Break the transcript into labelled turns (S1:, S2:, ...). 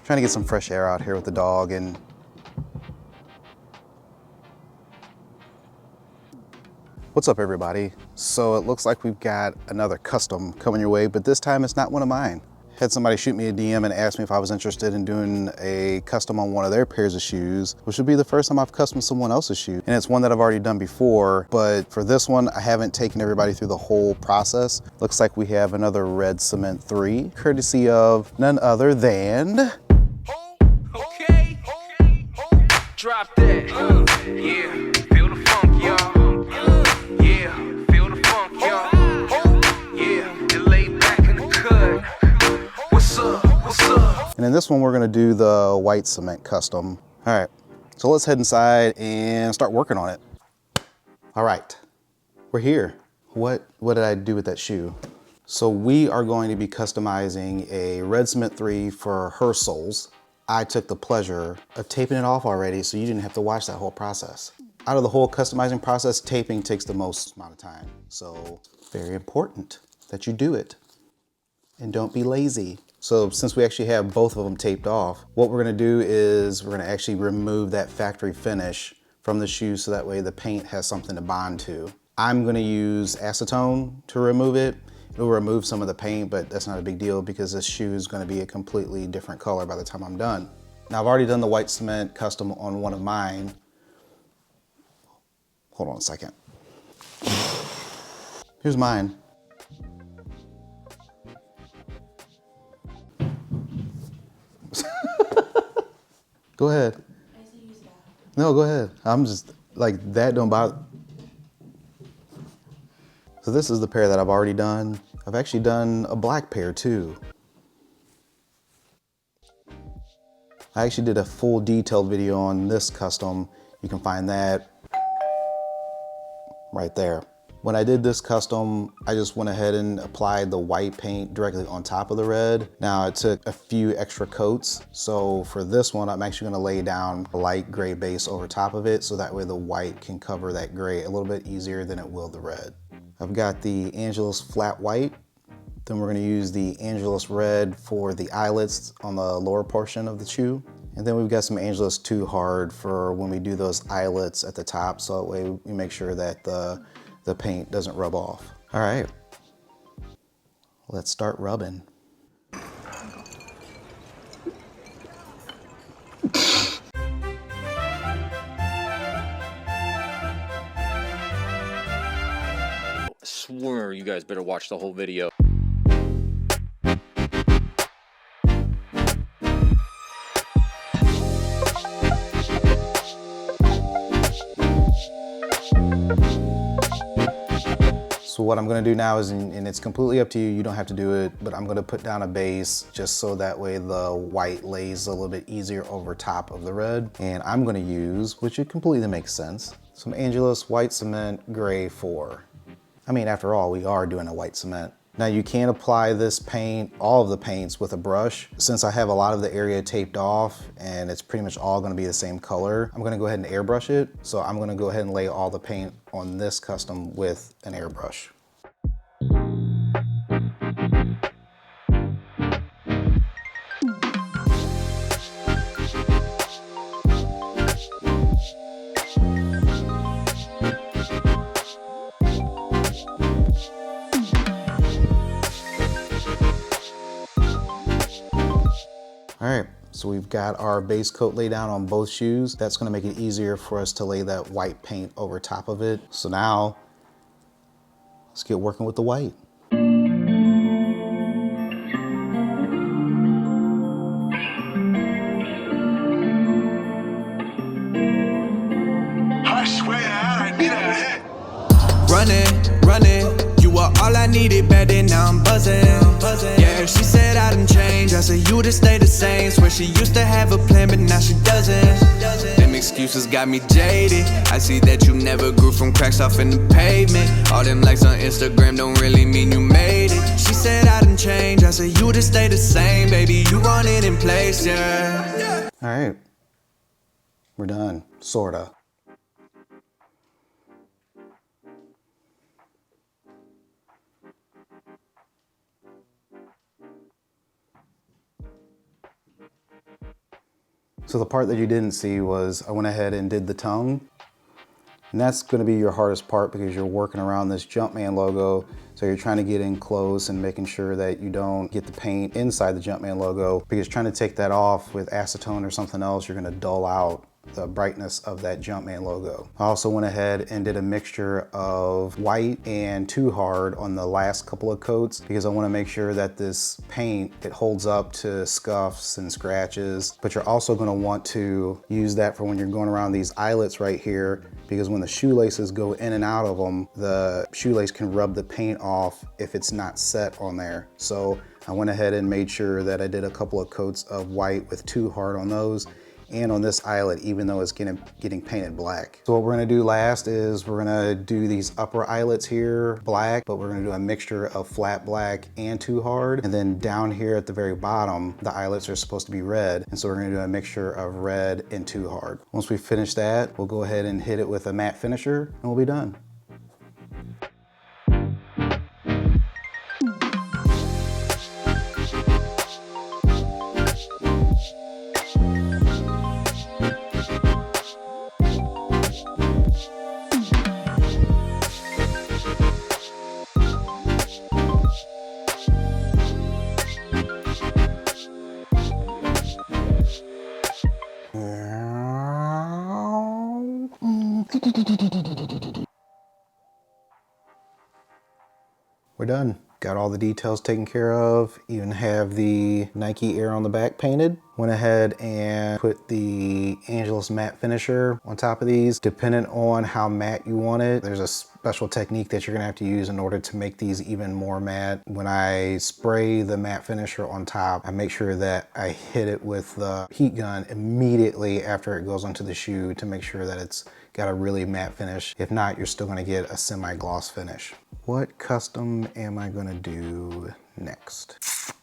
S1: Trying to get some fresh air out here with the dog. And what's up, everybody? So it looks like we've got another custom coming your way, but this time it's not one of mine. Had somebody shoot me a DM and ask me if I was interested in doing a custom on one of their pairs of shoes, which would be the first time I've custom someone else's shoe. And it's one that I've already done before, but for this one, I haven't taken everybody through the whole process. Looks like we have another red cement 3, courtesy of none other than...
S2: Okay, drop that, yeah, feel the funk, y'all, yeah, feel the funk, y'all, yeah, and lay back in the cut, what's up, what's up?
S1: And in this one, we're gonna do the white cement custom. All right, so let's head inside and start working on it. All right, we're here. What did I do with that shoe? So we are going to be customizing a red cement 3 for HerSoles. I took the pleasure of taping it off already, so you didn't have to watch that whole process. Out of the whole customizing process, taping takes the most amount of time. So very important that you do it and don't be lazy. So since we actually have both of them taped off, what we're gonna do is we're gonna actually remove that factory finish from the shoe so that way the paint has something to bond to. I'm gonna use acetone to remove it. It'll remove some of the paint, but that's not a big deal because this shoe is gonna be a completely different color by the time I'm done. Now I've already done the white cement custom on one of mine. Hold on a second. Here's mine. Go ahead. No, go ahead. I'm just like, that don't bother. So this is the pair that I've already done. I've actually done a black pair too. I actually did a full detailed video on this custom. You can find that right there. When I did this custom, I just went ahead and applied the white paint directly on top of the red. Now it took a few extra coats. So for this one, I'm actually gonna lay down a light gray base over top of it so that way the white can cover that gray a little bit easier than it will the red. I've got the Angelus flat white. Then we're gonna use the Angelus red for the eyelets on the lower portion of the shoe. And then we've got some Angelus 2 hard for when we do those eyelets at the top, so that way we make sure that the paint doesn't rub off. All right, let's start rubbing.
S3: I swear you guys better watch the whole video.
S1: So what I'm gonna do now is, and it's completely up to you, you don't have to do it, but I'm gonna put down a base just so that way the white lays a little bit easier over top of the red. And I'm gonna use, which it completely makes sense, some Angelus white cement gray 4. I mean, after all, we are doing a white cement. Now you can apply this paint, all of the paints, with a brush. Since I have a lot of the area taped off and it's pretty much all gonna be the same color, I'm gonna go ahead and airbrush it. So I'm gonna go ahead and lay all the paint on this custom with an airbrush. All right, so we've got our base coat laid down on both shoes. That's gonna make it easier for us to lay that white paint over top of it. So now, let's get working with the white.
S4: I swear I need a hit.
S5: Running, you are all I needed back then, now I'm buzzing. Yeah, she said I done changed, I said you just stay the same. Swear she used to have a plan, but now she doesn't. Them excuses got me jaded. I see that you never grew from cracks off in the pavement. All them likes on Instagram don't really mean you made it. She said I done changed, I said you just stay the same. Baby, you run it in place, yeah.
S1: All right, we're done, sorta. So the part that you didn't see was I went ahead and did the tongue. And that's going to be your hardest part because you're working around this Jumpman logo. So you're trying to get in close and making sure that you don't get the paint inside the Jumpman logo, because trying to take that off with acetone or something else, you're going to dull out the brightness of that Jumpman logo. I also went ahead and did a mixture of white and Too Hard on the last couple of coats because I want to make sure that this paint, it holds up to scuffs and scratches. But you're also going to want to use that for when you're going around these eyelets right here, because when the shoelaces go in and out of them, the shoelace can rub the paint off if it's not set on there. So I went ahead and made sure that I did a couple of coats of white with Too Hard on those and on this eyelet, even though it's getting painted black. So what we're gonna do last is we're gonna do these upper eyelets here black, but we're gonna do a mixture of flat black and Too Hard. And then down here at the very bottom, the eyelets are supposed to be red. And so we're gonna do a mixture of red and Too Hard. Once we finish that, we'll go ahead and hit it with a matte finisher and we'll be done. We're done. Got all the details taken care of, even have the Nike Air on the back painted. Went ahead and put the Angelus matte finisher on top of these. Depending on how matte you want it, there's a special technique that you're gonna have to use in order to make these even more matte. When I spray the matte finisher on top, I make sure that I hit it with the heat gun immediately after it goes onto the shoe to make sure that it's got a really matte finish. If not, you're still gonna get a semi-gloss finish. What custom am I gonna do next?